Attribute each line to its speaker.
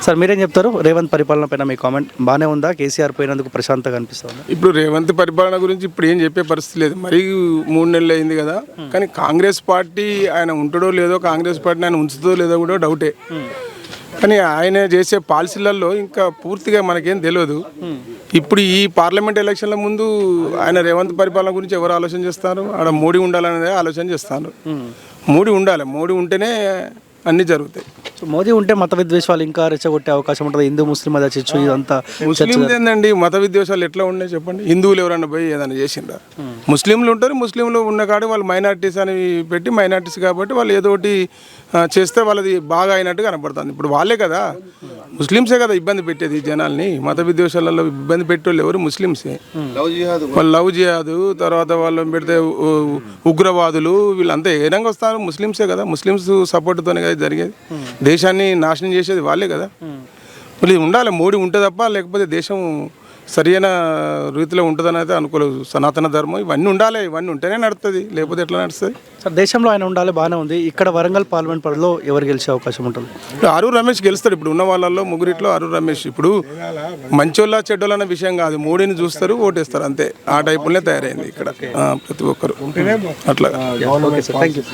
Speaker 1: Sir మీరేం చెప్తారు? రేవంత్ పరిపాలన పైన మీ కామెంట్ బాగానే ఉందా? కేసీఆర్ పోయినందుకు ప్రశాంతంగా అనిపిస్తుంది?
Speaker 2: ఇప్పుడు రేవంత్ పరిపాలన గురించి ఇప్పుడు ఏం చెప్పే పరిస్థితి లేదు. మరీ 3 నెలలు అయింది కదా. కానీ కాంగ్రెస్ పార్టీ ఆయన ఉంటాడో లేదో, కాంగ్రెస్ పార్టీని ఆయన ఉంచుతుందో లేదో కూడా డౌటే. కానీ ఆయన చేసే పాలసీలలో ఇంకా పూర్తిగా మనకేం తెలియదు. ఇప్పుడు ఈ పార్లమెంట్ ఎలక్షన్ల ముందు ఆయన రేవంత్ పరిపాలన గురించి ఎవరు ఆలోచన చేస్తారు? ఆడ మోడీ ఉండాలనేది ఆలోచన చేస్తారు. మోడీ ఉండాలి, మోడీ ఉంటేనే అన్నీ జరుగుతాయి.
Speaker 1: సో మోదీ ఉంటే మత విద్వేషాలు ఇంకా రెచ్చగొట్టే అవకాశం ఉంటుంది. హిందూ ముస్లిం మధ్య చిచ్చు ఇదంతా
Speaker 2: ముస్లింలు ఏందండి మత విద్వేషాలు ఎట్లా ఉన్నాయి చెప్పండి? హిందువులు ఎవరన్నా పోయి ఏదైనా చేసిండ్రా? ముస్లింలు ఉంటారు, ముస్లింలు ఉన్న కాడ వాళ్ళు మైనారిటీస్ అని పెట్టి మైనారిటీస్ కాబట్టి వాళ్ళు ఏదో ఒకటి చేస్తే వాళ్ళది బాగా అయినట్టు కనపడుతుంది. ఇప్పుడు వాళ్ళే కదా, ముస్లింసే కదా ఇబ్బంది పెట్టేది జనాల్ని. మత విద్వేషాలలో ఇబ్బంది పెట్టేవాళ్ళు ఎవరు? ముస్లింసే. వాళ్ళు లవ్ జిహాదు తర్వాత వాళ్ళు పెడితే ఉగ్రవాదులు వీళ్ళంతా ఏ రంగా వస్తారు? ముస్లింసే కదా, ముస్లింస్ సపోర్ట్తోనే కదా జరిగేది. దేశాన్ని నాశనం చేసేది వాళ్ళే కదా. మళ్ళీ ఉండాలి, మోడీ ఉంటే తప్ప లేకపోతే దేశం సరైన రీతిలో ఉంటుందని అయితే అనుకోలేదు. సనాతన ధర్మం ఇవన్నీ ఉండాలి, ఇవన్నీ ఉంటేనే నడుస్తుంది, లేకపోతే ఎట్లా నడుస్తుంది?
Speaker 1: సార్ దేశంలో ఆయన ఉండాలి బాగానే ఉంది. ఇక్కడ వరంగల్ పార్లమెంట్ పరిధిలో ఎవరు గెలిచే అవకాశం ఉంటుంది?
Speaker 2: ఇప్పుడు ఆరూరు రమేష్ గెలుస్తాడు. ఇప్పుడు ఉన్న వాళ్ళల్లో ముగ్గురిట్లో ఆరూరు రమేష్. ఇప్పుడు మంచోళ్ళ చెడ్డోళ్ళ అన్న విషయం కాదు, మోడీని చూస్తారు ఓటేస్తారు అంతే. ఆ టైపులనే తయారైంది ఇక్కడ ప్రతి ఒక్కరు అట్లా.
Speaker 1: Okay sir, thank you.